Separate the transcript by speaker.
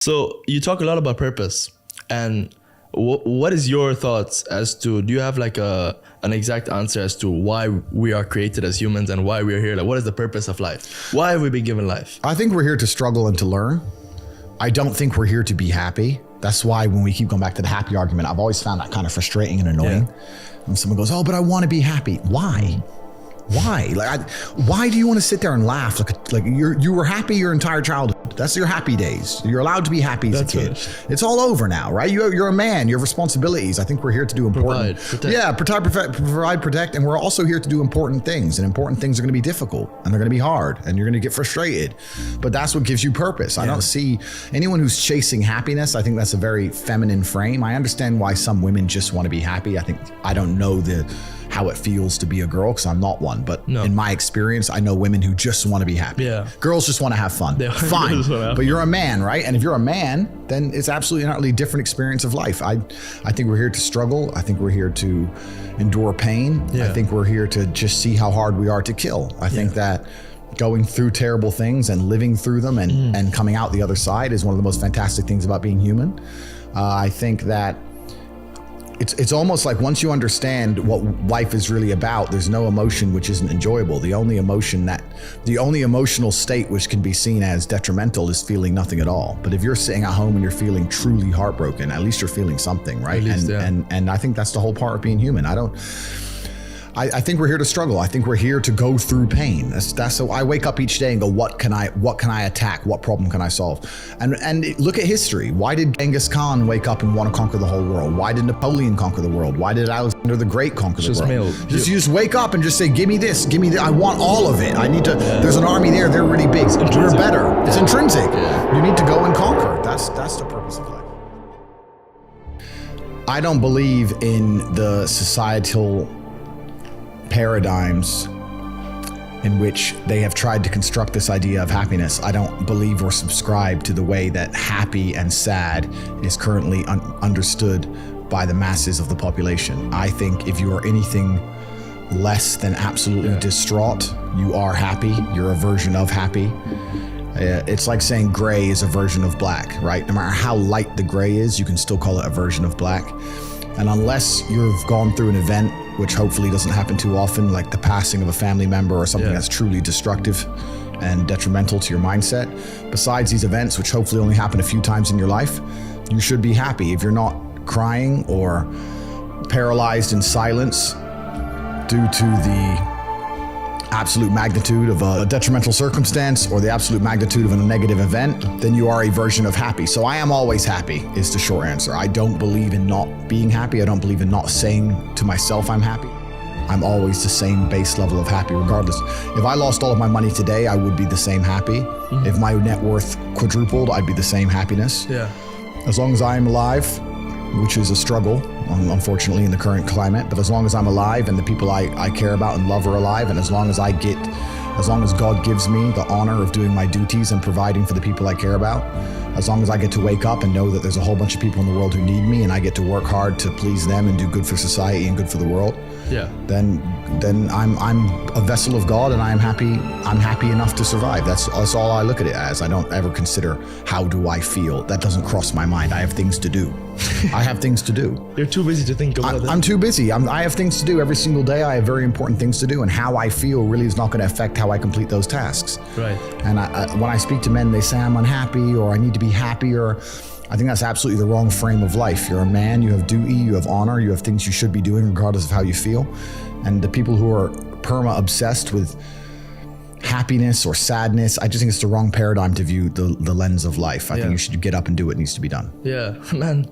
Speaker 1: So you talk a lot about purpose, and what is your thoughts as to, do you have like an exact answer as to why we are created as humans and why we are here? Like, what is the purpose of life? Why have we been given life?
Speaker 2: I think we're here to struggle and to learn. I don't think we're here to be happy. That's why when we keep going back to the happy argument, I've always found that kind of frustrating and annoying. When someone goes, oh, but I want to be happy. Why? Why? Why do you want to sit there and laugh? Like you were happy your entire childhood. That's your happy days. You're allowed to be happy as a kid. It's all over now, right? You're a man. You have responsibilities. I think we're here to do important. Provide, protect, and we're also here to do important things. And important things are going to be difficult, and they're going to be hard, and you're going to get frustrated. But that's what gives you purpose. I don't see anyone who's chasing happiness. I think that's a very feminine frame. I understand why some women just want to be happy. I don't know how it feels to be a girl, because I'm not one. But in my experience, I know women who just want to be happy. Yeah. Girls just want to have fun. Fine. But you're a man, right? And if you're a man, then it's absolutely an utterly different experience of life. I think we're here to struggle. I think we're here to endure pain. Yeah. I think we're here to just see how hard we are to kill. I think that going through terrible things and living through them and coming out the other side is one of the most fantastic things about being human. I think that it's almost like once you understand what life is really about, there's no emotion which isn't enjoyable. The only emotional state which can be seen as detrimental is feeling nothing at all. But if you're sitting at home and you're feeling truly heartbroken, at least you're feeling something, right? And I think that's the whole part of being human. I think we're here to struggle. I think we're here to go through pain. That's so I wake up each day and go, what can I attack? What problem can I solve? And look at history. Why did Genghis Khan wake up and want to conquer the whole world? Why did Napoleon conquer the world? Why did Alexander the Great conquer the world? You just wake up and just say, give me this, give me that. I want all of it. I need to, there's an army there, they're really big. We're better. It's intrinsic. You need to go and conquer. That's the purpose of life. I don't believe in the societal paradigms in which they have tried to construct this idea of happiness. I don't believe or subscribe to the way that happy and sad is currently understood by the masses of the population. I think if you are anything less than absolutely distraught, you are happy. You're a version of happy. It's like saying gray is a version of black, right? No matter how light the gray is, you can still call it a version of black. And unless you've gone through an event, which hopefully doesn't happen too often, like the passing of a family member or something that's truly destructive and detrimental to your mindset, besides these events, which hopefully only happen a few times in your life, you should be happy. If you're not crying or paralyzed in silence due to the absolute magnitude of a detrimental circumstance or the absolute magnitude of a negative event, then you are a version of happy. So I am always happy is the short answer. I don't believe in not being happy. I don't believe in not saying to myself I'm happy. I'm always the same base level of happy regardless. If I lost all of my money today, I would be the same happy. If my net worth quadrupled, I'd be the same happiness. Yeah. As long as I'm alive, which is a struggle, unfortunately, in the current climate. But as long as I'm alive and the people I care about and love are alive, and as long as God gives me the honor of doing my duties and providing for the people I care about, as long as I get to wake up and know that there's a whole bunch of people in the world who need me and I get to work hard to please them and do good for society and good for the world, then I'm a vessel of God and I'm happy enough to survive. That's all I look at it as. I don't ever consider how do I feel. That doesn't cross my mind. I have things to do. I have things to do.
Speaker 1: You're too busy to think about it.
Speaker 2: I'm too busy. I have things to do every single day. I have very important things to do, and how I feel really is not going to affect how I complete those tasks.
Speaker 1: Right.
Speaker 2: And when I speak to men, they say I'm unhappy or I need to be happier. I think that's absolutely the wrong frame of life. You're a man, you have duty, you have honor, you have things you should be doing regardless of how you feel. And the people who are perma-obsessed with happiness or sadness, I just think it's the wrong paradigm to view the lens of life. I think you should get up and do what needs to be done.
Speaker 1: Yeah, man.